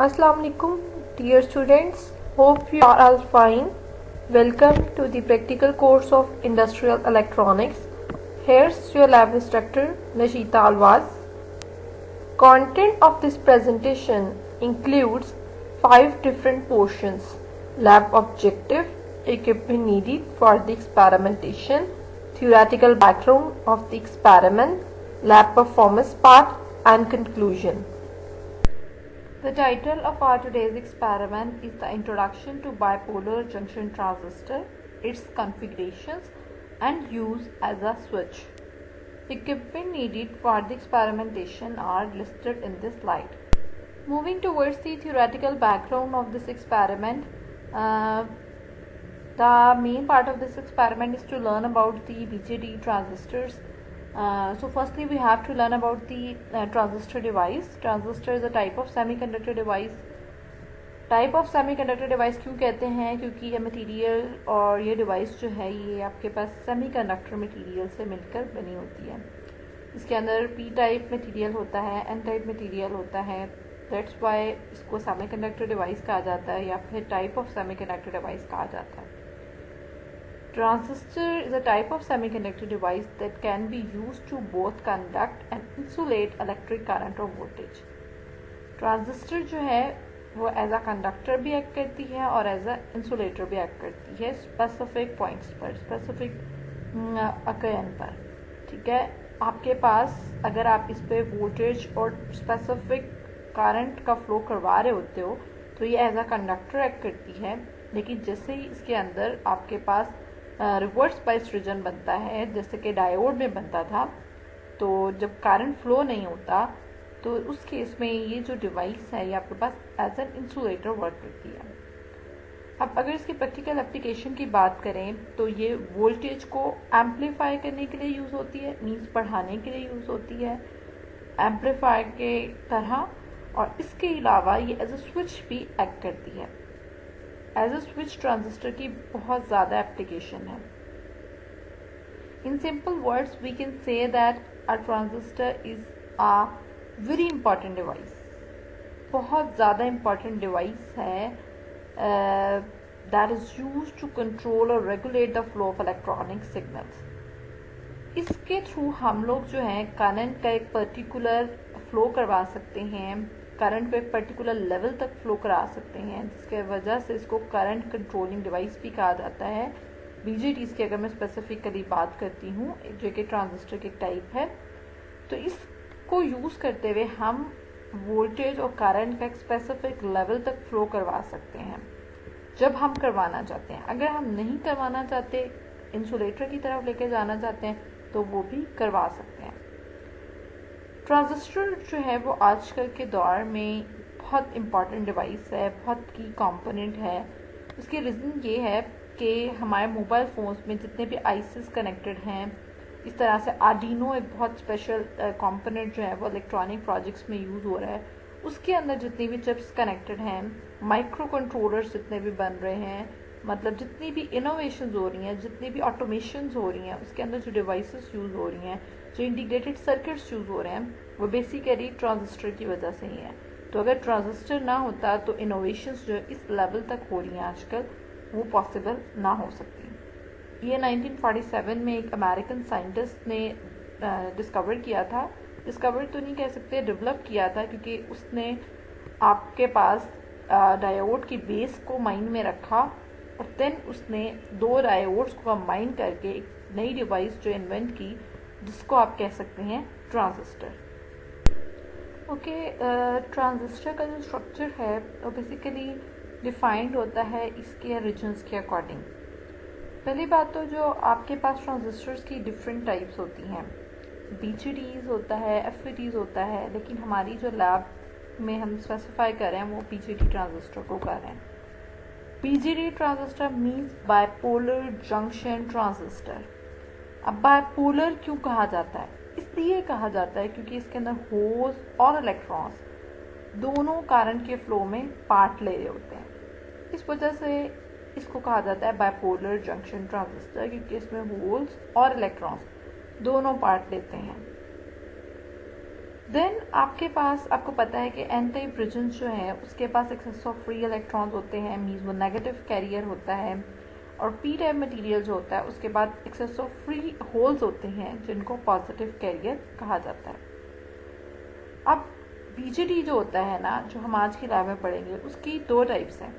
Assalamu alaikum, dear students. Hope you are all fine. Welcome to the practical course of Industrial Electronics. Here's your lab instructor Nashita Alwaz. Content of this presentation includes 5 different portions: lab objective, equipment needed for the experimentation, theoretical background of the experiment, lab performance part, and conclusion. The title of our today's experiment is the Introduction to Bipolar Junction Transistor, its configurations and use as a switch. Equipment needed for the experimentation are listed in this slide. Moving towards the theoretical background of this experiment, the main part of this experiment is to learn about the BJT transistors. So firstly we have to learn about the transistor device. Transistor is a type of semiconductor device. Type of semiconductor device क्यों कहते हैं? क्योंकि ये material और ये device जो है ये आपके पास सेमीकंडक्टर मटेरियल से मिलकर बनी होती है. इसके अंदर पी टाइप मटेरियल होता है, एन टाइप मटेरियल होता है. दैट्स वाई इसको सेमीकंडक्टर डिवाइस कहा जाता है या फिर टाइप ऑफ सेमीकंडक्टर डिवाइस कहा जाता है. Transistor is a type of semiconductor device that can be used to both conduct and insulate electric current or voltage. Transistor जो है वो एज अ कंडक्टर भी एक्ट करती है और एज अ इंसुलेटर भी एक्ट करती है स्पेसिफिक पॉइंट्स पर, स्पेसिफिक अकेन पर. ठीक है, आपके पास अगर आप इस पे वोल्टेज और स्पेसिफिक करंट का फ्लो करवा रहे होते हो तो ये एज अ कंडक्टर एक्ट करती है. लेकिन जैसे ही इसके अंदर आपके पास रिवर्स बायस रीजन बनता है, जैसे कि डायोड में बनता था, तो जब करंट फ्लो नहीं होता तो उस केस में ये जो डिवाइस है ये आपके पास एज एन इंसुलेटर वर्क करती है. अब अगर इसकी प्रैक्टिकल एप्लीकेशन की बात करें तो ये वोल्टेज को एम्पलीफाई करने के लिए यूज़ होती है, मीन्स बढ़ाने के लिए यूज़ होती है एम्पलीफायर के तरह. और इसके अलावा ये एज अ स्विच भी एक्ट करती है. एज अ स्विच ट्रांजिस्टर की बहुत ज़्यादा एप्लीकेशन है. In simple words we can say that a transistor is a very important device. बहुत ज़्यादा इंपॉर्टेंट डिवाइस है that is use to control और regulate the flow of electronic signals. इसके through हम लोग जो है करंट का एक पर्टिकुलर फ्लो करवा सकते हैं, करंट को एक पर्टिकुलर लेवल तक फ्लो करा सकते हैं, जिसके वजह से इसको करंट कंट्रोलिंग डिवाइस भी कहा जाता है. बीजेटीज़ की अगर मैं स्पेसिफिकली बात करती हूँ जो कि ट्रांजिस्टर के टाइप है, तो इसको यूज़ करते हुए हम वोल्टेज और करंट का एक स्पेसिफिक लेवल तक फ्लो करवा सकते हैं जब हम करवाना चाहते हैं. अगर हम नहीं करवाना चाहते, इंसुलेटर की तरफ लेके जाना चाहते हैं, तो वो भी करवा सकते हैं. ट्रांजिस्टर जो है वो आजकल के दौर में बहुत इम्पॉर्टेंट डिवाइस है, बहुत की कंपोनेंट है. उसकी रीज़न ये है कि हमारे मोबाइल फ़ोन्स में जितने भी आईसीस कनेक्टेड हैं, इस तरह से आर्डिनो एक बहुत स्पेशल कंपोनेंट जो है वो इलेक्ट्रॉनिक प्रोजेक्ट्स में यूज़ हो रहा है. उसके अंदर जितनी भी चिप्स कनेक्टेड हैं, माइक्रो कंट्रोलर्स जितने भी बन रहे हैं, मतलब जितनी भी इनोवेशंस हो रही हैं, जितनी भी ऑटोमेशंस हो रही हैं, उसके अंदर जो डिवाइसेस यूज़ हो रही हैं, जो इंटीग्रेटेड सर्किट्स यूज़ हो रहे हैं, वो बेसिकली ट्रांजिस्टर की वजह से ही है. तो अगर ट्रांजिस्टर ना होता तो इनोवेशंस जो इस लेवल तक हो रही हैं आजकल वो पॉसिबल ना हो सकती. ये 1947 में एक अमेरिकन साइंटिस्ट ने डिस्कवर किया था. डिस्कवर तो नहीं कह सकते, डेवलप किया था, क्योंकि उसने आपके पास डायोड की बेस को माइंड में रखा और देन उसने 2 डायोड्स को कंबाइन करके एक नई डिवाइस जो इन्वेंट की, जिसको आप कह सकते हैं ट्रांजिस्टर. ओके, ट्रांजिस्टर का जो स्ट्रक्चर है वो बेसिकली डिफाइंड होता है इसके रीजन्स के अकॉर्डिंग. पहली बात तो जो आपके पास ट्रांजिस्टर्स की डिफरेंट टाइप्स होती हैं, बीजीटीज होता है, एफईटीज होता है, लेकिन हमारी जो लैब में हम स्पेसिफाई कर रहे हैं वो बीजेटी ट्रांजिस्टर को कर रहे हैं. BJT transistor means bipolar junction transistor. अब बाइपोलर क्यों कहा जाता है? इसलिए कहा जाता है क्योंकि इसके अंदर होल्स और इलेक्ट्रॉन्स दोनों करंट के फ्लो में पार्ट ले रहे होते हैं. इस वजह से इसको कहा जाता है बाइपोलर जंक्शन ट्रांजिस्टर, क्योंकि इसमें होल्स और इलेक्ट्रॉन्स दोनों पार्ट लेते हैं. देन आपके पास, आपको पता है कि एन टाइप रीजन्स जो है उसके पास एक्सेस ऑफ फ्री इलेक्ट्रॉन्स होते हैं, मीन्स वो नेगेटिव कैरियर होता है। और पी टाइप मटेरियल जो होता है उसके बाद एक्सेस ऑफ फ्री होल्स होते हैं जिनको पॉजिटिव कैरियर कहा जाता है। अब बीजेटी जो होता है ना, जो हम आज की लैब में पढ़ेंगे, उसकी दो टाइप्स हैं,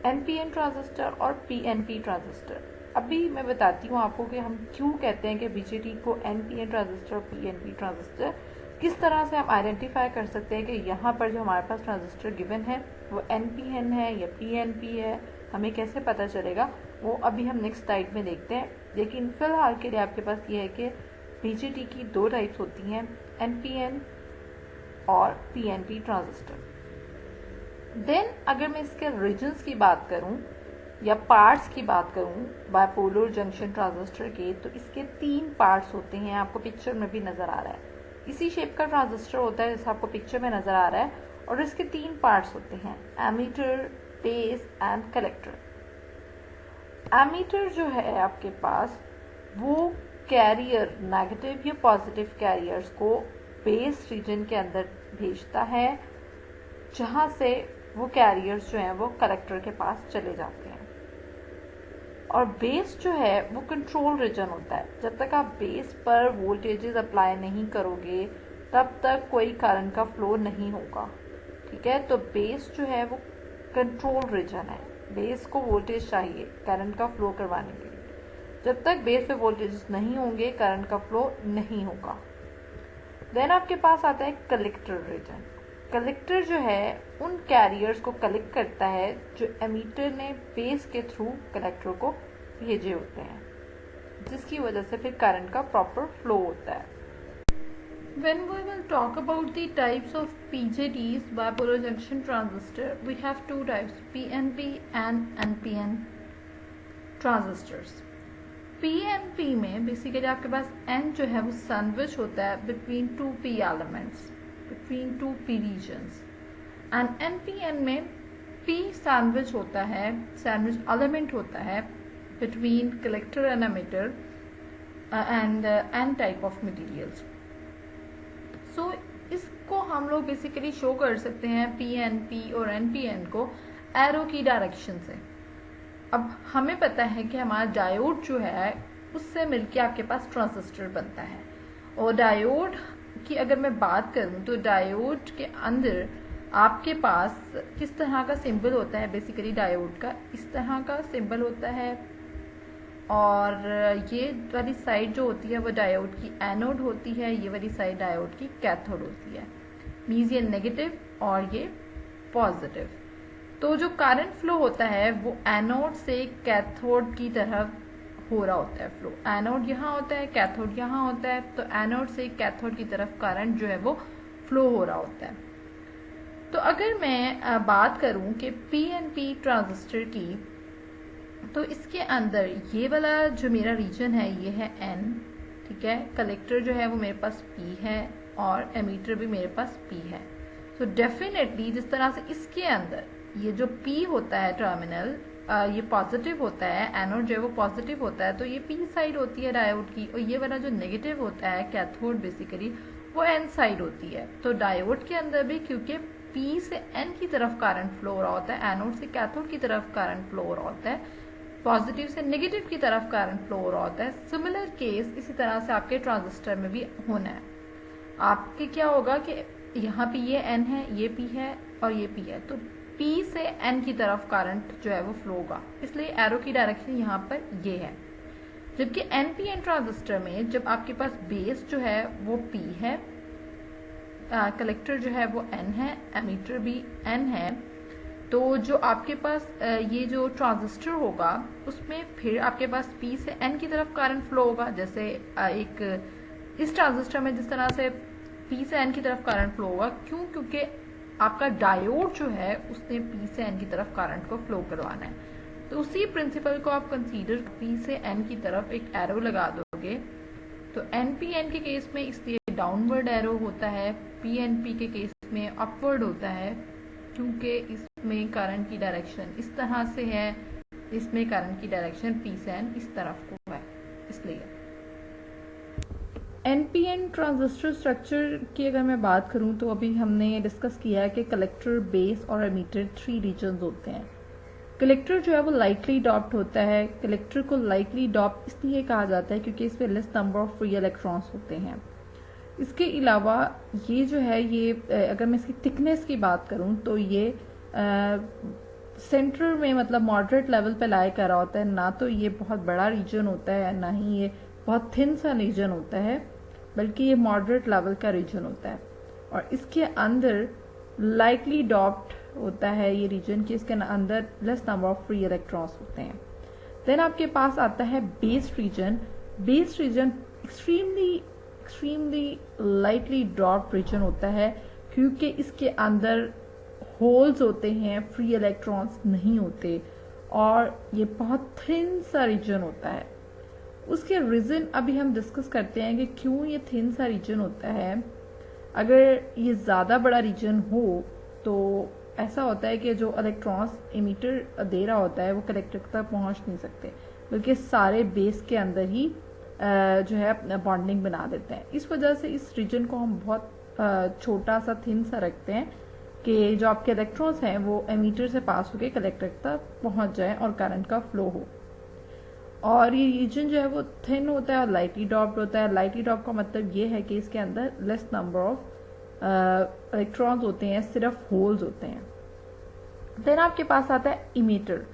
एनपीएन ट्रांजिस्टर और पीएनपी ट्रांजिस्टर। अभी मैं बताती हूँ आपको कि हम क्यों कहते हैं कि बीजेटी को एनपीएन ट्रांजिस्टर और पीएनपी ट्रांजिस्टर, किस तरह से हम आइडेंटिफाई कर सकते हैं कि यहाँ पर जो हमारे पास ट्रांजिस्टर गिवन है वो एनपीएन है या पीएनपी है, हमें कैसे पता चलेगा, वो अभी हम नेक्स्ट स्लाइड में देखते हैं। लेकिन फिलहाल के लिए आपके पास ये है कि बीजेटी की दो टाइप्स होती हैं, एनपीएन और पीएनपी ट्रांजिस्टर। देन अगर मैं इसके रीजन्स की बात करूं या पार्ट्स की बात करूं बाइपोलर जंक्शन ट्रांजिस्टर के, तो इसके 3 पार्ट्स होते हैं, आपको पिक्चर में भी नजर आ रहा है। इसी शेप का ट्रांजिस्टर होता है जैसा आपको पिक्चर में नजर आ रहा है, और इसके 3 पार्ट्स होते हैं, emitter, base and collector. Emitter जो है आपके पास वो कैरियर, नेगेटिव या पॉजिटिव कैरियर्स को बेस रीजन के अंदर भेजता है, जहां से वो कैरियर्स जो हैं वो कलेक्टर के पास चले जाते हैं। और बेस जो है वो कंट्रोल रीजन होता है, जब तक आप बेस पर वोल्टेजेस अप्लाई नहीं करोगे तब तक कोई करंट का फ्लो नहीं होगा, ठीक है। तो बेस जो है वो कंट्रोल रीजन है, बेस को वोल्टेज चाहिए करंट का फ्लो करवाने के लिए, जब तक बेस पे वोल्टेजेस नहीं होंगे करंट का फ्लो नहीं होगा। देन आपके पास आता है कलेक्टर रीजन। कलेक्टर जो है उन कैरियर्स को कलेक्ट करता है जो एमीटर ने बेस के थ्रू कलेक्टर को भेजे होते हैं, जिसकी वजह से फिर करंट का प्रॉपर फ्लो होता है। When we will talk about the types of BJTs, bipolar junction transistor, we have two types, PNP and NPN transistors. PNP में बेसिकली आपके पास N जो है वो सैंडविच होता है between two P elements, between two P regions, and NPN में P sandwich होता है, सैंडविच एलिमेंट होता है between collector and emitter and N type of materials. So इसको हम लोग बेसिकली शो कर सकते हैं PNP और NPN को एरो की डायरेक्शन से। अब हमें पता है कि हमारा डायोड जो है उससे मिलके आपके पास ट्रांजिस्टर बनता है, और डायोड की अगर मैं बात करूं तो डायोड के अंदर आपके पास किस तरह का सिंबल होता है, बेसिकली डायोड का इस तरह का सिंबल होता है, और ये वाली साइड जो होती है वो डायोड की एनोड होती है, ये वाली साइड डायोड की कैथोड होती है, मींस ये नेगेटिव और ये पॉजिटिव। तो जो करंट फ्लो होता है वो एनोड से कैथोड की तरफ हो रहा होता है फ्लो, एनोड यहाँ होता है कैथोड यहाँ होता है, तो एनोड से कैथोड की तरफ करंट जो है वो फ्लो हो रहा होता है। तो अगर मैं बात करूं कि पीएनपी ट्रांजिस्टर की, तो इसके अंदर ये वाला जो मेरा रीजन है ये है N, ठीक है। कलेक्टर जो है वो मेरे पास P है और एमीटर भी मेरे पास P है। तो डेफिनेटली जिस तरह से इसके अंदर ये जो P होता है टर्मिनल, ये पॉजिटिव होता है, एनोड जो है वो पॉजिटिव होता है, तो ये P साइड होती है डायोड की, और ये वाला जो नेगेटिव होता है कैथोड बेसिकली वो N साइड होती है। तो डायोड के अंदर भी क्योंकि P से N की तरफ करंट फ्लो हो रहा होता है, एनोड से कैथोड की तरफ करंट फ्लो हो रहा होता है, पॉजिटिव से नेगेटिव की तरफ करंट फ्लो हो रहा होता है। सिमिलर केस इसी तरह से आपके ट्रांजिस्टर में भी होना है। आपके क्या होगा कि यहाँ पे ये N है, ये P है और ये P है, तो P से N की तरफ करंट जो है वो फ्लो होगा, इसलिए एरो की डायरेक्शन यहाँ पर ये है। जबकि NPN ट्रांजिस्टर में जब आपके पास बेस जो है वो P है, कलेक्टर जो है वो N है, एमीटर भी N है, तो जो आपके पास ये जो ट्रांजिस्टर होगा उसमें फिर आपके पास P से N की तरफ करंट फ्लो होगा। जैसे एक इस ट्रांजिस्टर में जिस तरह से P से N की तरफ करंट फ्लो होगा, क्योंकि आपका डायोड जो है उसने P से N की तरफ करंट को फ्लो करवाना है, तो उसी प्रिंसिपल को आप कंसीडर P से N की तरफ एक एरो लगा दोगे। तो NPN के केस में इसलिए डाउनवर्ड एरो होता है, PNP के केस में अपवर्ड होता है, क्योंकि इसमें करंट की डायरेक्शन इस तरह से है, इसमें करंट की डायरेक्शन P से N इस तरफ को है, इसलिए। एनपीएन ट्रांजिस्टर स्ट्रक्चर की अगर मैं बात करूं तो अभी हमने डिस्कस किया है कि कलेक्टर, बेस और एमीटर 3 रीजन्स होते हैं। कलेक्टर जो है वो लाइटली डॉप्ड होता है। कलेक्टर को लाइटली डॉप्ड इसलिए कहा जाता है क्योंकि इसमें less number of free electrons होते हैं। इसके अलावा ये जो है ये अगर मैं इसकी थिकनेस की बात करूं तो ये सेंटर में मतलब मॉडरेट लेवल पे लाई कर रहा होता है, ना तो ये बहुत बड़ा रीजन होता है ना ही ये बहुत थिन सा रीजन होता है, बल्कि ये मॉडरेट लेवल का रीजन होता है। और इसके अंदर लाइटली डॉप्ड होता है ये रीजन कि इसके अंदर less number of free electrons होते हैं। देन आपके पास आता है base region. Base region extremely lightly doped region होता है क्योंकि इसके अंदर होल्स होते हैं, फ्री इलेक्ट्रॉन्स नहीं होते और ये बहुत थिन सा रीजन होता है। उसके रीजन अभी हम डिस्कस करते हैं कि क्यों ये थिन सा रीजन होता है। अगर ये ज़्यादा बड़ा रीजन हो तो ऐसा होता है कि जो इलेक्ट्रॉन्स एमीटर दे रहा होता है वो कलेक्टर तक पहुंच नहीं सकते, बल्कि सारे बेस के अंदर ही जो है बॉन्डिंग बना देते हैं। इस वजह से इस रीजन को हम बहुत छोटा सा थिन सा रखते हैं कि जो आपके इलेक्ट्रॉन्स हैं वो एमीटर से पास होकर कलेक्टर तक पहुंच जाए और करंट का फ्लो हो। और ये रीजन जो है वो थिन होता है और लाइटली डॉप्ड होता है। लाइटली डॉप्ड का मतलब ये है कि इसके अंदर लेस नंबर ऑफ इलेक्ट्रॉन्स होते हैं, सिर्फ होल्स होते हैं। देन आपके पास आता है इमीटर।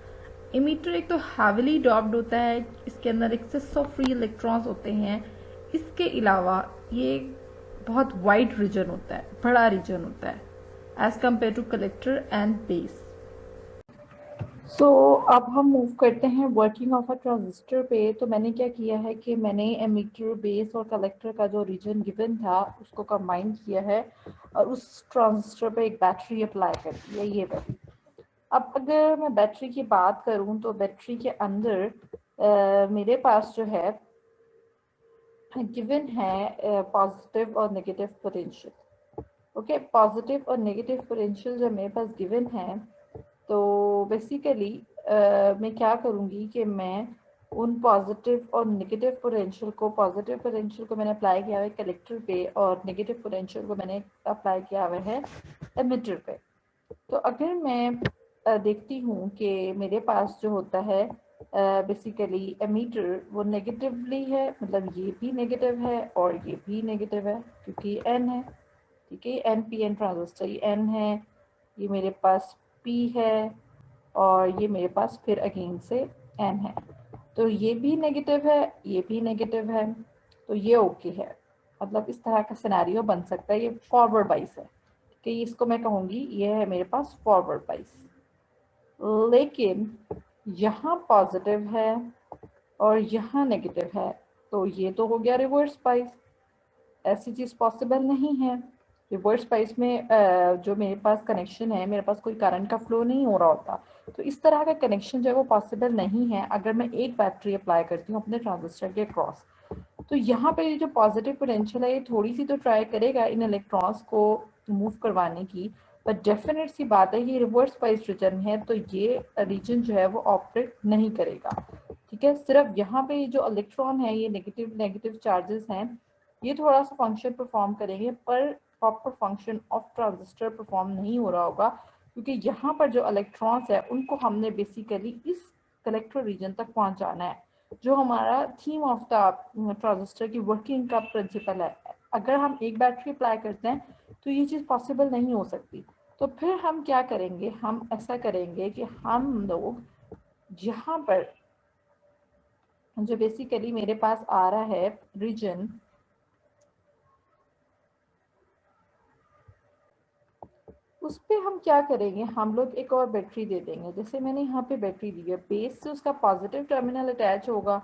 इमीटर एक तो हैवीली डॉप्ड होता है, इसके अंदर एक्सेस ऑफ फ्री इलेक्ट्रॉन्स होते हैं। इसके अलावा ये बहुत वाइड रीजन होता है, बड़ा रीजन होता है as compare to collector and base. So अब हम मूव करते हैं वर्किंग ऑफ अ ट्रांजिस्टर पे। तो मैंने क्या किया है कि मैंने एमीटर, बेस और कलेक्टर का जो रीजन गिवन था उसको कंबाइन किया है और उस ट्रांजिस्टर पे एक बैटरी अप्लाई कर दी है, ये वाली। अब अगर मैं बैटरी की बात करूं तो बैटरी के अंदर मेरे पास जो है गिवन है पॉजिटिव और नेगेटिव पोटेंशियल। ओके, पॉजिटिव और नेगेटिव पोटेंशियल जब मेरे पास गिवन है तो बेसिकली मैं क्या करूँगी कि मैं उन पॉजिटिव और नेगेटिव पोटेंशियल को, पॉजिटिव पोटेंशियल को मैंने अप्लाई किया हुआ है कलेक्टर पे और नेगेटिव पोटेंशियल को मैंने अप्लाई किया हुआ है एमिटर पे। तो अगर मैं देखती हूँ कि मेरे पास जो होता है बेसिकली एमीटर वो नेगेटिवली है, मतलब ये भी नेगेटिव है और ये भी नेगेटिव है क्योंकि एन है। ठीक है, एन पी एन ट्रांजिस्टर, ये एन है, ये मेरे पास पी है और ये मेरे पास फिर अगेन से एन है। तो ये भी नेगेटिव है, ये भी नेगेटिव है, तो ये ओके है। मतलब इस तरह का सिनेरियो बन सकता है। ये फॉरवर्ड बाइस है कि इसको मैं कहूँगी ये है मेरे पास फॉरवर्ड बाइस। लेकिन यहाँ पॉजिटिव है और यहाँ नेगेटिव है, तो ये तो हो गया रिवर्स बाइस। ऐसी चीज़ पॉसिबल नहीं है। रिवर्स बाइस में जो मेरे पास कनेक्शन है, मेरे पास कोई करंट का फ्लो नहीं हो रहा होता, तो इस तरह का कनेक्शन जो है वो पॉसिबल नहीं है अगर मैं एक बैटरी अप्लाई करती हूँ अपने ट्रांजिस्टर के क्रॉस। तो यहाँ पे जो पॉजिटिव पोटेंशियल है ये थोड़ी सी तो ट्राई करेगा इन इलेक्ट्रॉन्स को मूव करवाने की, पर डेफिनेट सी बात है ये रिवर्स बाइस रीजन है तो ये रीजन जो है वो ऑपरेट नहीं करेगा। ठीक है, सिर्फ यहाँ पे जो इलेक्ट्रॉन है ये नेगेटिव नेगेटिव चार्जेस हैं, ये थोड़ा सा फंक्शन परफॉर्म करेंगे पर proper function of transistor perform नहीं हो रहा होगा क्योंकि यहाँ पर जो इलेक्ट्रॉन्स है उनको हमने बेसिकली इस कलेक्टर रीजन तक पहुँचाना है, जो हमारा थीम ऑफ द ट्रांजिस्टर की वर्किंग का प्रिंसिपल है। अगर हम एक बैटरी अप्लाई करते हैं तो ये चीज़ पॉसिबल नहीं हो सकती। तो फिर हम क्या करेंगे, हम ऐसा करेंगे कि हम लोग यहाँ पर जो बेसिकली मेरे पास आ रहा है रीजन, उस पर हम क्या करेंगे, हम लोग एक और बैटरी दे देंगे। जैसे मैंने यहाँ पे बैटरी दी है, बेस से उसका पॉजिटिव टर्मिनल अटैच होगा।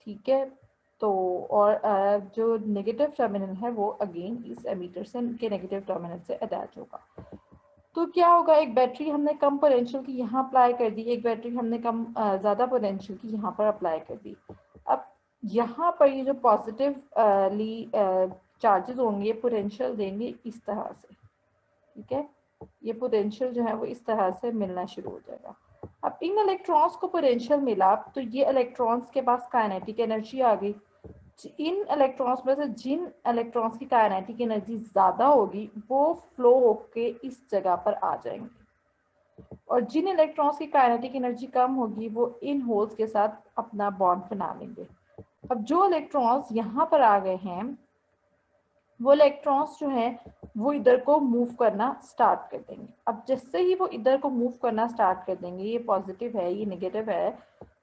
ठीक है, तो और जो नेगेटिव टर्मिनल है वो अगेन इस एमीटर से के नेगेटिव टर्मिनल से अटैच होगा। तो क्या होगा, एक बैटरी हमने कम पोटेंशियल की यहाँ अप्लाई कर दी, एक बैटरी हमने कम ज़्यादा पोटेंशियल की यहाँ पर अप्लाई कर दी। अब यहाँ पर ये जो पॉजिटिवली चार्जेस होंगे पोटेंशियल देंगे इस तरह से। ठीक है, ये पोटेंशियल जो है वो इस तरह से मिलना शुरू हो जाएगा। अब इन इलेक्ट्रॉन्स को पोटेंशियल मिला तो ये इलेक्ट्रॉन्स के पास काइनेटिक एनर्जी आ गई। इन इलेक्ट्रॉन्स में से जिन इलेक्ट्रॉन्स की काइनेटिक एनर्जी ज्यादा होगी वो फ्लो होके इस जगह पर आ जाएंगे, और जिन इलेक्ट्रॉन्स की काइनेटिक एनर्जी कम होगी वो इन होल्स के साथ अपना बॉन्ड बना लेंगे। अब जो इलेक्ट्रॉन्स यहाँ पर आ गए हैं वो इलेक्ट्रॉन्स जो है वो इधर को मूव करना स्टार्ट कर देंगे। अब जैसे ही वो इधर को मूव करना स्टार्ट कर देंगे, ये पॉजिटिव है ये नेगेटिव है,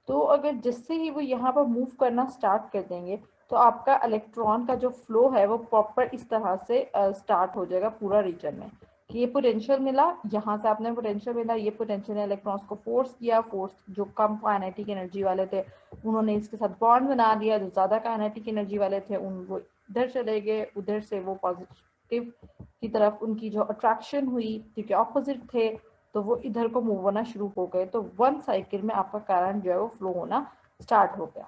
तो अगर जैसे ही वो यहाँ पर मूव करना स्टार्ट कर देंगे तो आपका इलेक्ट्रॉन का जो फ्लो है वो प्रॉपर इस तरह से स्टार्ट हो जाएगा पूरा रीजन में, कि ये पोटेंशियल मिला, यहाँ से आपने पोटेंशियल मिला, ये पोटेंशियल ने इलेक्ट्रॉन्स को फोर्स किया, फोर्स जो कम काइनेटिक एनर्जी वाले थे उन्होंने इसके साथ बॉन्ड बना दिया, जो ज्यादा काइनेटिक एनर्जी वाले थे उन वो इधर चले गए, उधर से वो पॉजिटिव की तरफ उनकी जो अट्रैक्शन हुई क्योंकि ऑपोजिट थे तो वो इधर को मूव होना शुरू हो गए, तो वन साइकिल में आपका करंट जो है वो फ्लो होना स्टार्ट हो गया।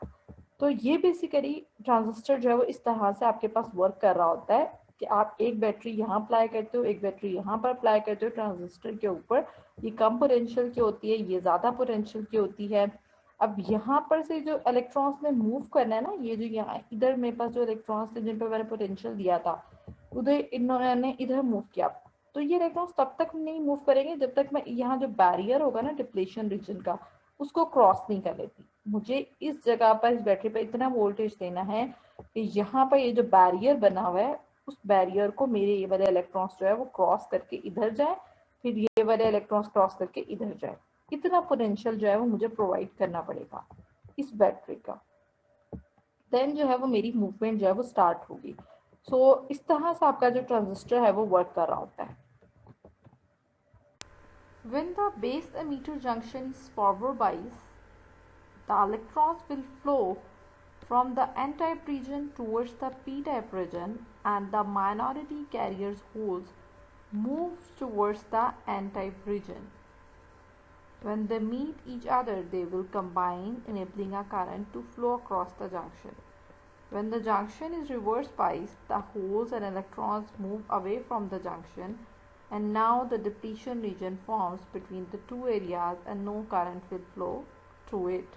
तो ये बेसिकली ट्रांजिस्टर जो है वो इस तरह से आपके पास वर्क कर रहा होता है कि आप एक बैटरी यहाँ अप्लाई करते हो, एक बैटरी यहाँ पर अप्लाई करते हो ट्रांजिस्टर के ऊपर, ये कम पोटेंशियल की होती है, ये ज्यादा पोटेंशियल की होती है। अब यहाँ पर से जो इलेक्ट्रॉन्स ने मूव करना है ना, ये जो यहाँ इधर मेरे पास जो इलेक्ट्रॉन्स थे जिन पर मैंने पोटेंशियल दिया था उधर इन्होंने इधर मूव किया, तो ये इलेक्ट्रॉन्स तब तक नहीं मूव करेंगे जब तक मैं यहाँ जो बैरियर होगा ना डिप्लेशन रीजन का उसको क्रॉस नहीं कर लेती। मुझे इस जगह पर इस बैटरी पर इतना वोल्टेज देना है कि यहाँ पर ये जो बैरियर बना हुआ है उस बैरियर को मेरे ये वाले इलेक्ट्रॉन्स जो है वो क्रॉस करके इधर जाए, फिर ये वाले इलेक्ट्रॉन्स क्रॉस करके इधर जाए। इतना पोटेंशियल जो है वो मुझे प्रोवाइड करना पड़ेगा इस बैटरी का, देन जो है वो मेरी मूवमेंट जो है वो स्टार्ट होगी। सो इस तरह से आपका जो ट्रांजिस्टर है वो वर्क कर रहा होता है। When the base emitter junction is forward biased, the electrons will flow from the n-type region towards the p-type region and the minority carriers holes moves towards the n-type region. When they meet each other, they will combine, enabling a current to flow across the junction. When the junction is reverse biased, the holes and electrons move away from the junction, and now the depletion region forms between the two areas and no current will flow through it.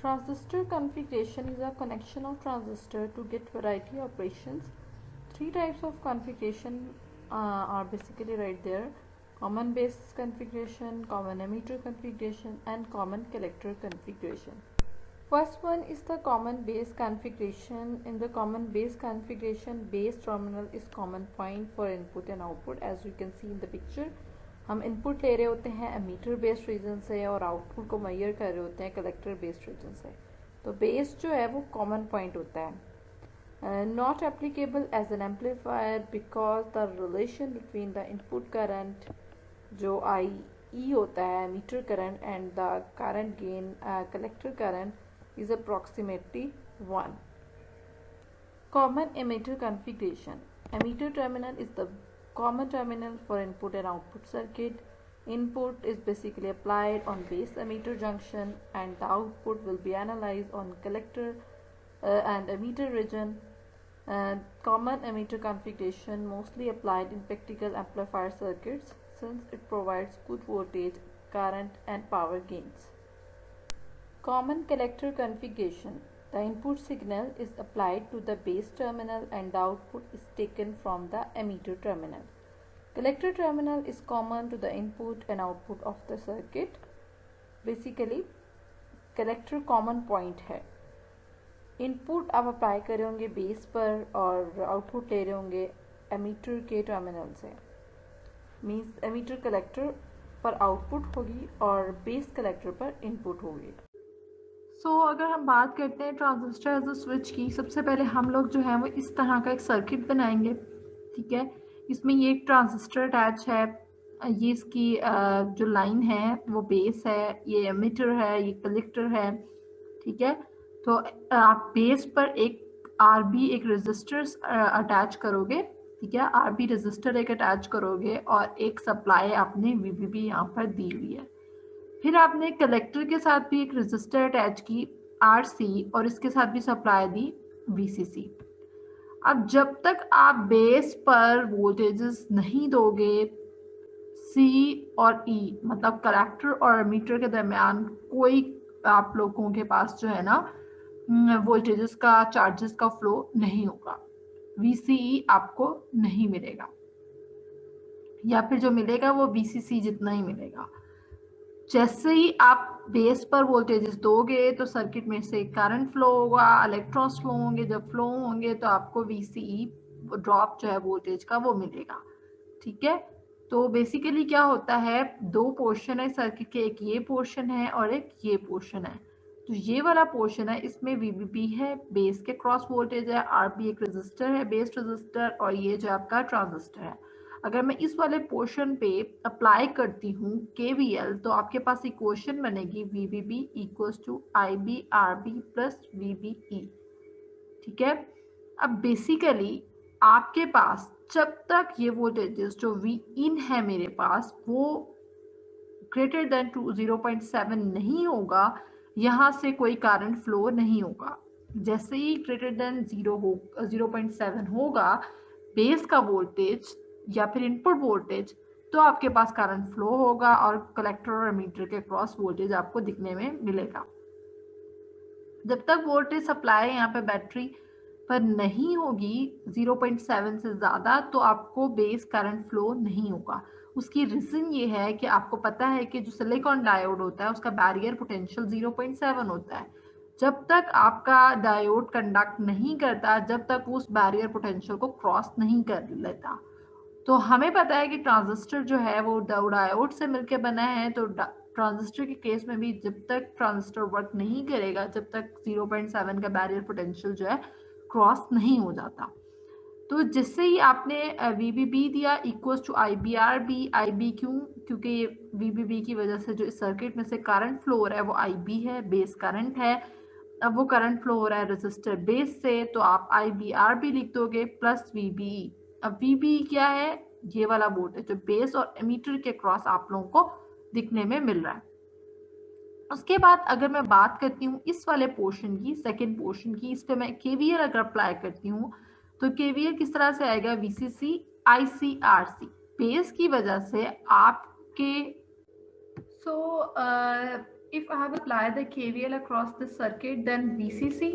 Transistor configuration is a connection of transistor to get variety operations. Three types of configuration are basically right there: common base configuration, common emitter configuration, and common collector configuration. First one is the common base configuration. In the common base configuration, base terminal is common point for input and output. As you can see in the picture, हम input ले रहे होते हैं ammeter based reason से और output को major कर रहे होते हैं कलेक्टर बेस्ड रीजन से। तो बेस जो है वो कॉमन पॉइंट होता है। Not applicable as an amplifier because the relation between the input current जो आई ई होता है emitter current and the current gain collector current is approximately 1. Common emitter configuration. Emitter terminal is the common terminal for input and output circuit. Input is basically applied on base emitter junction and the output will be analyzed on collector and emitter region. Common emitter configuration mostly applied in practical amplifier circuits since it provides good voltage, current and power gains. Common collector configuration. The input signal is applied to the base terminal and the output is taken from the emitter terminal. Collector terminal is common to the input and output of the circuit. Basically, collector common point है। Input आप apply कर रहे होंगे base पर और output ले रहे होंगे एमीटर के टर्मिनल से, मीन्स एमीटर कलेक्टर पर आउटपुट होगी और बेस कलेक्टर पर इनपुट होगी। अगर हम बात करते हैं ट्रांजिस्टर एज अ स्विच की, सबसे पहले हम लोग जो है वो इस तरह का एक सर्किट बनाएंगे, ठीक है। इसमें ये एक ट्रांजिस्टर अटैच है, ये इसकी जो लाइन है वो बेस है, ये एमिटर है, ये कलेक्टर है, ठीक है। तो आप बेस पर एक आरबी एक रेजिस्टर अटैच करोगे, ठीक है, आरबी रेजिस्टर एक अटैच करोगे और एक सप्लाई आपने वीबीबी यहाँ पर दी हुई है। फिर आपने कलेक्टर के साथ भी एक रेजिस्टर अटैच की आरसी और इसके साथ भी सप्लाई दी वीसीसी। अब जब तक आप बेस पर वोल्टेजेस नहीं दोगे सी और ई, मतलब कलेक्टर और एमीटर के दरमियान कोई आप लोगों के पास जो है ना वोल्टेजेस का, चार्जेस का फ्लो नहीं होगा, VCE आपको नहीं मिलेगा, या फिर जो मिलेगा वो VCC जितना ही मिलेगा। जैसे ही आप बेस पर वोल्टेजेस दोगे तो सर्किट में से करंट फ्लो होगा, इलेक्ट्रॉन्स फ्लो होंगे, जब फ्लो होंगे तो आपको VCE ड्रॉप जो है वोल्टेज का वो मिलेगा। ठीक है, तो बेसिकली क्या होता है, दो पोर्शन है सर्किट के, एक ये पोर्शन है और एक ये पोर्शन है। तो ये वाला पोर्शन है, इसमें VBB है, बेस के क्रॉस वोल्टेज है, RB एक रेजिस्टर है, बेस रेजिस्टर, और ये जो आपका ट्रांजिस्टर है। अगर मैं इस वाले पोर्शन पे अप्लाई करती हूँ KVL तो आपके पास इक्वेशन बनेगी VBB equals to IB RB plus VBE। ठीक है, अब बेसिकली आपके पास जब तक ये वोल्टेजेस जो V इन है मेरे पास वो ग्रेटर देन 0.7 नहीं होगा, यहाँ से कोई करंट फ्लो नहीं होगा। जैसे ही ग्रेटर देन 0.7 होगा बेस का वोल्टेज या फिर इनपुट वोल्टेज, तो आपके पास करंट फ्लो होगा और कलेक्टर और एमीटर के क्रॉस वोल्टेज आपको दिखने में मिलेगा। जब तक वोल्टेज सप्लाई यहाँ पे बैटरी पर नहीं होगी 0.7 से ज़्यादा, तो आपको बेस करंट फ्लो नहीं होगा। उसकी रीज़न ये है कि आपको पता है कि जो सिलिकॉन डायोड होता है उसका बैरियर पोटेंशियल 0.7 होता है। जब तक आपका डायोड कंडक्ट नहीं करता, जब तक उस बैरियर पोटेंशियल को क्रॉस नहीं कर लेता। तो हमें पता है कि ट्रांजिस्टर जो है वो डायोड से मिलकर बना है, तो ट्रांजिस्टर के केस में भी जब तक ट्रांजिस्टर वर्क नहीं करेगा, जब तक 0.7 का बैरियर पोटेंशियल जो है क्रॉस नहीं हो जाता। तो जिससे ही आपने VBB दिया इक्वल्स टू IBRB, IB क्यों, क्योंकि VBB की वजह से जो इस सर्किट में से करंट फ्लो हो रहा है वो IB है, बेस करंट है। अब वो करंट फ्लो हो रहा है रेजिस्टर बेस से, तो आप IBRB लिख दोगे प्लस VBE। अब VBE क्या है, ये वाला वोल्टेज जो बेस और एमीटर के क्रॉस आप लोगों को दिखने में मिल रहा है। उसके बाद अगर मैं बात करती हूँ इस वाले पोर्शन की, सेकेंड पोर्शन की, इस पे मैं KVL अगर अप्लाई करती हूँ तो KVL किस तरह से आएगा, VCC ICRC, बेस की वजह से आपके if I have applied the KVL across this circuit then VCC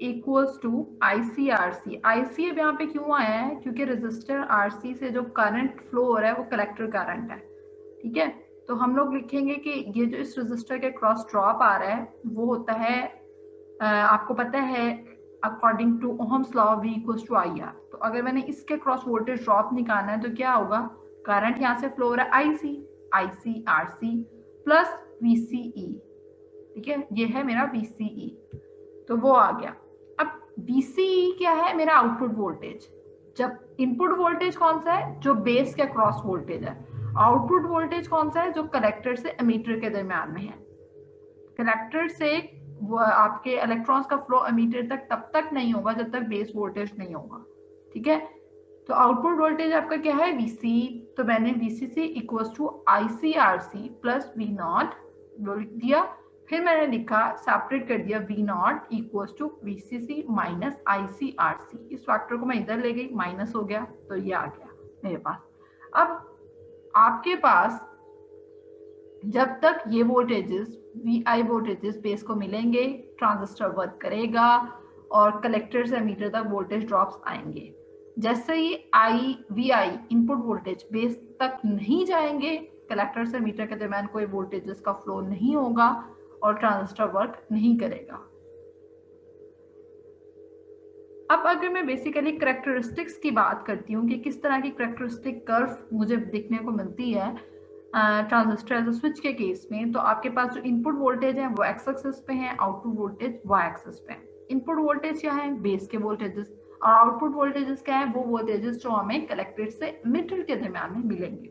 equals to ICRC। IC अब यहाँ पे क्यों आया है, क्योंकि रेजिस्टर RC से जो करंट फ्लो हो रहा है वो कलेक्टर करंट है। ठीक है, तो हम लोग लिखेंगे कि ये जो इस रेजिस्टर के क्रॉस ड्रॉप आ रहा है वो होता है, आपको पता है according to Ohm's law V equals to IR। तो अगर मैंने इसके क्रॉस वोल्टेज ड्रॉप निकालना है तो क्या होगा, करंट यहाँ से फ्लो हो रहा है ICRC प्लस VCE। ठीक है, ये है मेरा VCE, तो वो आ गया। अब VCE क्या है, मेरा आउटपुट वोल्टेज। जब इनपुट वोल्टेज कौन सा है, जो बेस के क्रॉस वोल्टेज है। आउटपुट वोल्टेज कौन सा है, जो कलेक्टर से एमीटर के दरम्यान में है। कलेक्टर से वो आपके इलेक्ट्रॉन्स का फ्लो एमीटर तक तब तक नहीं होगा जब तक बेस वोल्टेज नहीं होगा। ठीक है, तो आउटपुट वोल्टेज आपका क्या है, VCE। तो मैंने VCC equals to ICRC plus V0 वो लिख दिया। फिर मैंने लिखा, सेपरेट कर दिया, V0 equals to VCC minus ICRC। इस फैक्टर को मैं इधर ले गई, माइनस हो गया तो ये आ गया मेरे पास। अब आपके पास जब तक ये वोल्टेजेस VI वोल्टेजेस बेस को मिलेंगे, ट्रांजिस्टर वर्क करेगा और कलेक्टर से एमीटर तक वोल्टेज ड्रॉप्स आएंगे। जैसे ही VI इनपुट वोल्टेज बेस तक नहीं जाएंगे, कलेक्टर से एमीटर के दरम्यान कोई वोल्टेजेस का फ्लो नहीं होगा और ट्रांजिस्टर वर्क नहीं करेगा। अब अगर मैं बेसिकली करैक्टरिस्टिक्स की बात करती हूँ कि किस तरह की करैक्टरिस्टिक कर्व मुझे दिखने को मिलती है ट्रांजिस्टर एज अ स्विच के केस में, तो आपके पास जो इनपुट वोल्टेज है वो एक्स एक्सिस पे है, आउटपुट वोल्टेज वाई एक्सिस पे है। इनपुट वोल्टेज क्या है, बेस के वोल्टेजेस, और आउटपुट वोल्टेजेस क्या है, वो वोल्टेजेस जो हमें कलेक्टर से एमिटर के दरम्यान में मिलेंगे।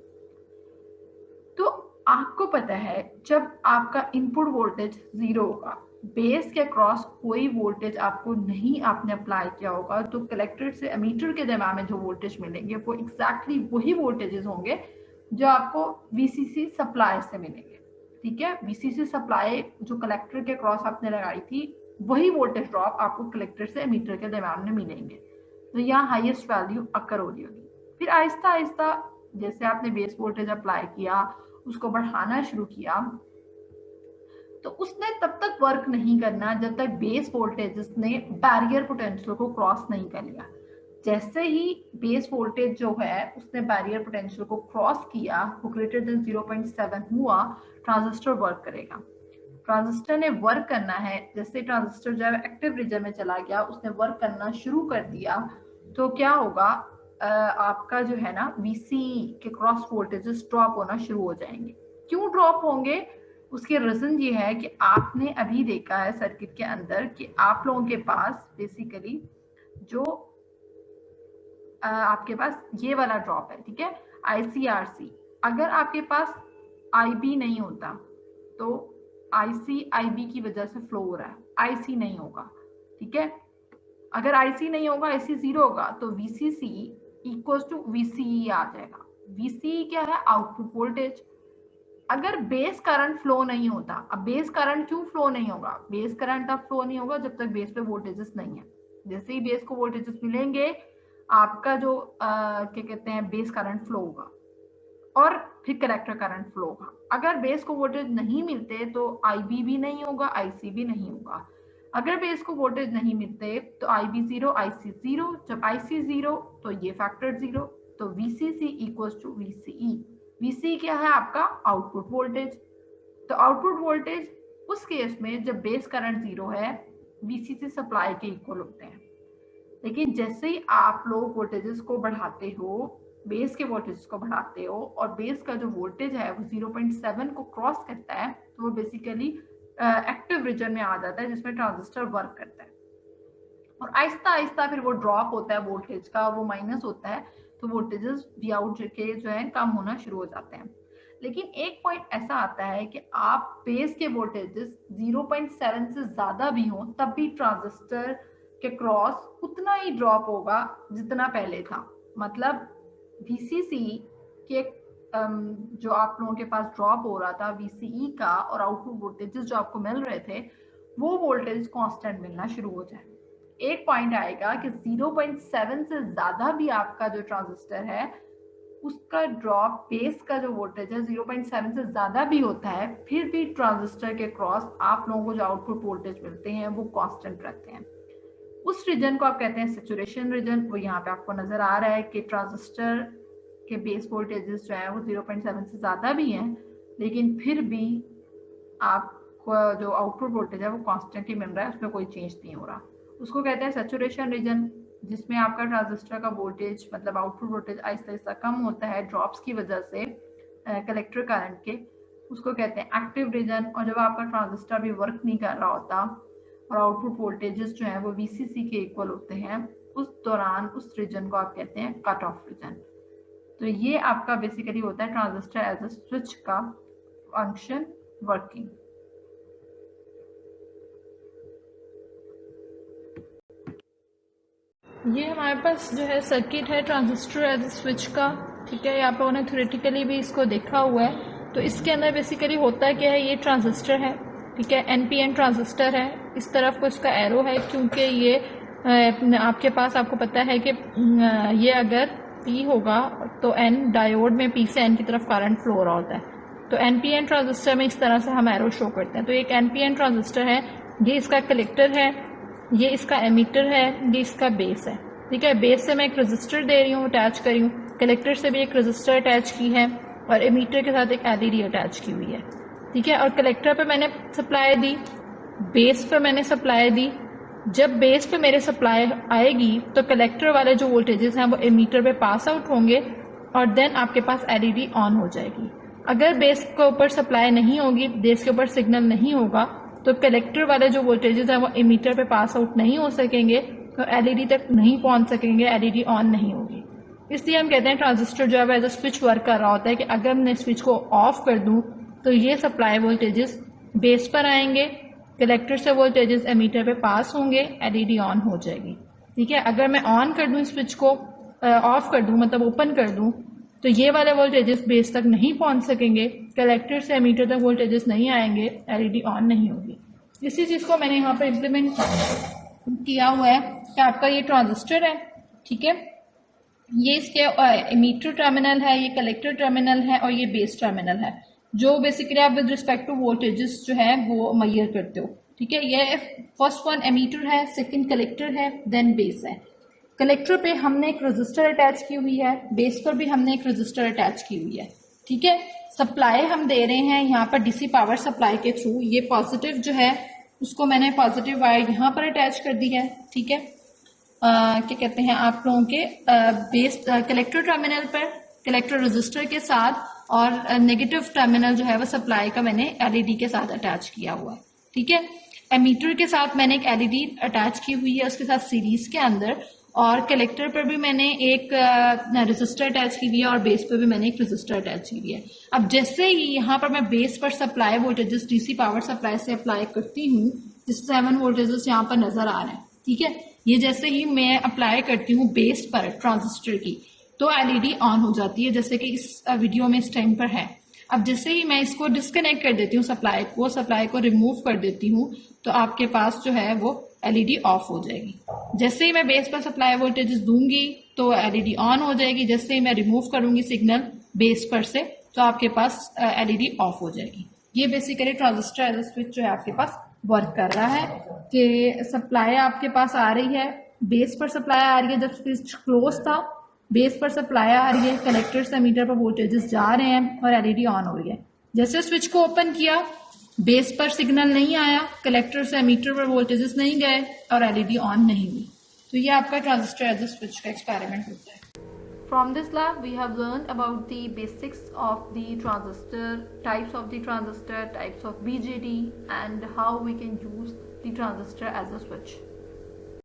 तो आपको पता है जब आपका इनपुट वोल्टेज 0 होगा, बेस के क्रॉस कोई वोल्टेज आपको नहीं आपने अप्लाई किया होगा, तो कलेक्टर से एमीटर के दरम्यान में जो वोल्टेज मिलेंगे वो एग्जैक्टली वही वोल्टेजेस होंगे जो आपको VCC सप्लाई से मिलेंगे। ठीक है, VCC सप्लाई जो कलेक्टर के क्रॉस आपने लगाई थी वही वोल्टेज ड्रॉप आपको कलेक्टर से एमीटर के दरम्यान में मिलेंगे। तो यहाँ हाईएस्ट वैल्यू अकर हो रही होगी। फिर आहिस्ता आहिस्ता जैसे आपने बेस वोल्टेज अप्लाई किया, उसको बढ़ाना शुरू किया, तो उसने तब तक वर्क नहीं करना जब तक बेस वोल्टेज ने बैरियर पोटेंशियल को क्रॉस नहीं कर लिया। जैसे ही बेस वोल्टेज जो है उसने बैरियर पोटेंशियल को क्रॉस किया, वो ग्रेटर देन 0.7 हुआ, ट्रांजिस्टर वर्क करेगा। ट्रांजिस्टर ने वर्क करना है, जैसे ट्रांजिस्टर जो है एक्टिव रीजन में चला गया, उसने वर्क करना शुरू कर दिया, तो क्या होगा, आपका जो है ना VCE के क्रॉस वोल्टेजेस ड्रॉप होना शुरू हो जाएंगे। क्यों ड्रॉप होंगे? उसकी रीजन ये है कि आपने अभी देखा है सर्किट के अंदर कि आप लोगों के पास बेसिकली जो आपके पास ये वाला ड्रॉप है, ठीक है, ICRC। अगर आपके पास IB नहीं होता तो IC IB की वजह से फ्लो हो रहा है, IC नहीं होगा, ठीक है। अगर IC नहीं होगा, IC 0 होगा, तो VCC इक्वल टू VCE आ जाएगा। VCE क्या है? Output voltage. अगर बेस करंट फ्लो नहीं होता, अब बेस करंट क्यों फ्लो नहीं होगा? बेस करंट अब फ्लो नहीं होगा जब तक बेस पे वोल्टेजेस नहीं है। जैसे ही बेस को वोल्टेजेस मिलेंगे, आपका जो क्या कहते हैं, बेस करंट फ्लो होगा और फिर कलेक्टर करंट फ्लो होगा। अगर बेस को वोल्टेज नहीं मिलते तो IB भी नहीं होगा, IC भी नहीं होगा। अगर बेस को वोल्टेज नहीं मिलते तो IB 0, IC 0। जब IC 0 तो ये फैक्टर 0, तो VCC equals to VCE। VCE क्या है? आपका आउटपुट वोल्टेज। तो आउटपुट वोल्टेज उस केस में जब बेस करंट 0 है, VCC सप्लाई के इक्वल होते हैं। लेकिन जैसे ही आप लोग वोल्टेजेस को बढ़ाते हो, बेस के वोल्टेज को बढ़ाते हो, और बेस का जो वोल्टेज है वो 0.7 को क्रॉस करता है, तो वो बेसिकली एक्टिव रीजन में आ जाता है जिसमें ट्रांजिस्टर वर्क करता है। और आहिस्ता आहिस्ता फिर वो ड्रॉप होता है वोल्टेज का, वो माइनस होता है, तो वोल्टेजेस वी आउट के जो है कम होना शुरू हो जाते हैं। लेकिन एक पॉइंट ऐसा आता है कि आप बेस के वोल्टेजेस 0.7 से ज्यादा भी हो, तब भी ट्रांजिस्टर के क्रॉस उतना ही ड्रॉप होगा जितना पहले था। मतलब VCC के जो आप लोगों के पास ड्रॉप हो रहा था VCE का, और आउटपुट वोल्टेजेस जो आपको मिल रहे थे, वो वोल्टेज कांस्टेंट मिलना शुरू हो जाए। एक पॉइंट आएगा कि 0.7 से ज्यादा भी आपका जो ट्रांजिस्टर है उसका ड्रॉप, बेस का जो वोल्टेज है 0.7 से ज्यादा भी होता है, फिर भी ट्रांजिस्टर के क्रॉस आप लोगों को जो आउटपुट वोल्टेज मिलते हैं वो कांस्टेंट रहते हैं। उस रीजन को आप कहते हैं सैचुरेशन रीजन। वो यहाँ पे आपको नजर आ रहा है कि ट्रांजिस्टर के बेस वोल्टेजेस जो है वो 0.7 से ज्यादा भी हैं, लेकिन फिर भी आपको जो आउटपुट वोल्टेज है वो कांस्टेंट ही मिल रहा है, उसमें कोई चेंज नहीं हो रहा। उसको कहते हैं सैचुरेशन रीजन, जिसमें आपका ट्रांजिस्टर का वोल्टेज, मतलब आउटपुट वोल्टेज आहिस्ता आहिस्ता कम होता है ड्रॉप्स की वजह से कलेक्टर करंट के। उसको कहते हैं एक्टिव रीजन। और जब आपका ट्रांजिस्टर भी वर्क नहीं कर रहा होता और आउटपुट वोल्टेजेस जो है वो VCC के इक्वल होते हैं, उस दौरान उस रीजन को आप कहते हैं कट ऑफ रीजन। तो ये आपका बेसिकली होता है ट्रांजिस्टर एज अ स्विच का फंक्शन वर्किंग। ये हमारे पास जो है सर्किट है ट्रांजिस्टर एज अ स्विच का, ठीक है। आप लोगों ने थ्योरेटिकली भी इसको देखा हुआ है। तो इसके अंदर बेसिकली होता क्या है, ये ट्रांजिस्टर है, ठीक है, NPN ट्रांजिस्टर है। इस तरफ को इसका एरो है क्योंकि ये आपके पास, आपको पता है कि ये अगर P होगा तो N डायोड में P से N की तरफ करंट फ्लो हो रहा होता है। तो NPN ट्रांजिस्टर में इस तरह से हम एरो शो करते हैं। तो एक NPN ट्रांजिस्टर है, ये इसका कलेक्टर है, ये इसका एमीटर है, ये इसका बेस है, ठीक है। बेस से मैं एक रजिस्टर दे रही हूँ, अटैच कर रही हूँ, कलेक्टर से भी एक रजिस्टर अटैच की है, और एमीटर के साथ एक LED अटैच की हुई है, ठीक है। और कलेक्टर पे मैंने सप्लाई दी, बेस पे मैंने सप्लाई दी। जब बेस पे मेरे सप्लाई आएगी तो कलेक्टर वाले जो वोल्टेजेस हैं वो एमीटर पे पास आउट होंगे, और देन आपके पास LED ऑन हो जाएगी। अगर बेस के ऊपर सप्लाई नहीं होगी, बेस के ऊपर सिग्नल नहीं होगा, तो कलेक्टर वाले जो वोल्टेजेस हैं वो एमीटर पे पास आउट नहीं हो सकेंगे, तो LED तक नहीं पहुंच सकेंगे, LED ऑन नहीं होगी। इसलिए हम कहते हैं ट्रांजिस्टर जो है एज अ स्विच वर्क कर रहा होता है कि अगर मैं स्विच को ऑफ कर दूं तो ये सप्लाई वोल्टेजेस बेस पर आएंगे, कलेक्टर से वोल्टेजेस एमीटर पे पास होंगे, LED ऑन हो जाएगी, ठीक है। अगर मैं ऑन कर दूं स्विच को, ऑफ कर दूं मतलब ओपन कर दूं, तो ये वाले वोल्टेजेस बेस तक नहीं पहुंच सकेंगे, कलेक्टर से एमीटर तक वोल्टेजेस नहीं आएंगे, LED ऑन नहीं होगी। इसी चीज को मैंने यहाँ पे इम्प्लीमेंट किया हुआ है कि आपका ये ट्रांजिस्टर है, ठीक है, ये इसके एमीटर टर्मिनल है, ये कलेक्टर टर्मिनल है, और ये बेस टर्मिनल है। जो बेसिकली आप विद रिस्पेक्ट टू वोल्टेजेस जो है वो मैयर करते हो। ठीक है, ये फर्स्ट वन एमीटर है, सेकंड कलेक्टर है, देन बेस है। कलेक्टर पे हमने एक रजिस्टर अटैच की हुई है, बेस पर भी हमने एक रजिस्टर अटैच की हुई है। ठीक है, सप्लाई हम दे रहे हैं यहाँ पर डीसी पावर सप्लाई के थ्रू। ये पॉजिटिव जो है उसको मैंने पॉजिटिव वायर यहाँ पर अटैच कर दी है। ठीक है, क्या कहते हैं आप लोगों के बेस कलेक्टर टर्मिनल पर कलेक्टर रजिस्टर के साथ, और नेगेटिव टर्मिनल जो है वो सप्लाई का मैंने एलईडी के साथ अटैच किया हुआ है। ठीक है, एमीटर के साथ मैंने एक एलईडी अटैच की हुई है उसके साथ सीरीज के अंदर, और कलेक्टर पर भी मैंने एक रजिस्टर अटैच की हुई है और बेस पर भी मैंने एक रजिस्टर अटैच की हुई है। अब जैसे ही यहाँ पर मैं बेस पर supply voltages DC power supply से अप्लाई करती हूँ, जिससे 7 वोल्टेजेस यहाँ पर नजर आ रहे हैं। ठीक है, ये जैसे ही मैं अप्लाई करती हूँ बेस पर ट्रांजिस्टर की, तो एलईडी ऑन हो जाती है, जैसे कि इस वीडियो में इस टाइम पर है। अब जैसे ही मैं इसको डिस्कनेक्ट कर देती हूँ सप्लाई को रिमूव कर देती हूँ, तो आपके पास जो है वो एलईडी ऑफ हो जाएगी। जैसे ही मैं बेस पर सप्लाई वोल्टेजेस दूंगी तो एलईडी ऑन हो जाएगी। जैसे ही मैं रिमूव करूंगी सिग्नल बेस पर से, तो आपके पास एलईडी ऑफ हो जाएगी। ये basically transistor as a switch जो है आपके पास वर्क कर रहा है कि सप्लाई आपके पास आ रही है, बेस पर सप्लाई आ रही है, जब स्विच क्लोज था बेस पर सप्लाई आ रही है, कलेक्टर से मीटर पर वोल्टेजेस जा रहे हैं और एलईडी ऑन हो रही है। जैसे स्विच को ओपन किया, बेस पर सिग्नल नहीं आया, कलेक्टर से मीटर पर वोल्टेजेस नहीं गए और एलईडी ऑन नहीं हुई। तो ये आपका ट्रांजिस्टर एज अ स्विच का एक्सपेरिमेंट होता है। From this lab, we have learned about the basics of the transistor, types of the transistor, types of BJT, and how we can use the transistor as a switch.